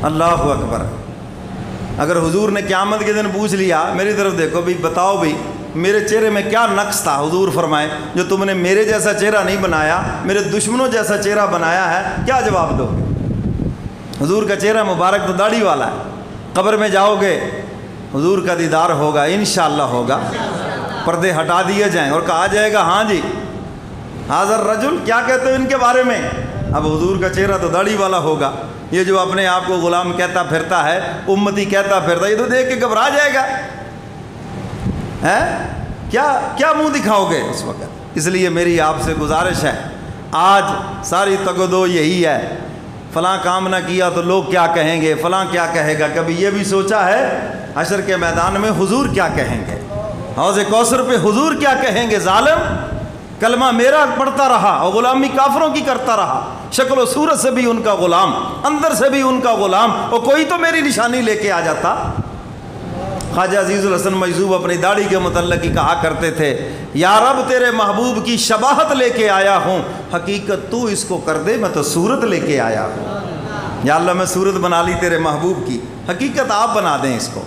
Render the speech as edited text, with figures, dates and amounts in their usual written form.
اللہ اکبر۔ اگر حضور نے قیامت کے دن پوچھ لیا میری طرف دیکھو بھی، بتاؤ بھی میرے چہرے میں کیا نقص تھا، حضور فرمائے جو تم نے میرے جیسا چہرہ نہیں بنایا، میرے دشمنوں جیسا چہرہ بنایا ہے، کیا جواب دو گے؟ حضور کا چہرہ مبارک تو داڑھی والا ہے، قبر میں جاؤ گے حضور کا دیدار ہوگا، انشاءاللہ ہوگا، پردے ہٹا دیے جائیں اور کہا جائے گا ہاں جی حاضر رجل، کیا کہتے ہو ان کے بارے میں؟ اب حضور کا چہرہ تو داڑھی والا ہوگا، یہ جو اپنے آپ کو غلام کہتا پھرتا ہے، امتی کہتا پھرتا ہے، یہ تو دیکھ کے گھبرا جائے گا، کیا منہ دکھاؤ گے اس وقت؟ اس لیے میری آپ سے گزارش ہے، آج ساری تگدو یہی ہے، فلاں کام نہ کیا تو لوگ کیا کہیں گے، فلاں کیا کہے گا، کبھی یہ بھی سوچا ہے حشر کے میدان میں حضور کیا کہیں گے، حوض کوثر پہ حضور کیا کہیں گے؟ ظالم کلمہ میرا پڑھتا رہا اور غلامی کافروں کی کرتا رہا، شکل و صورت سے بھی ان کا غلام، اندر سے بھی ان کا غلام، اور کوئی تو میری نشانی لے کے آ جاتا۔ خواجہ عزیز الحسن مجذوب اپنی داڑھی کے متعلق ہی کہا کرتے تھے، یا رب تیرے محبوب کی شباہت لے کے آیا ہوں، حقیقت تو اس کو کر دے، میں تو صورت لے کے آیا ہوں۔ یا اللہ میں صورت بنا لی تیرے محبوب کی، حقیقت آپ بنا دیں اس کو۔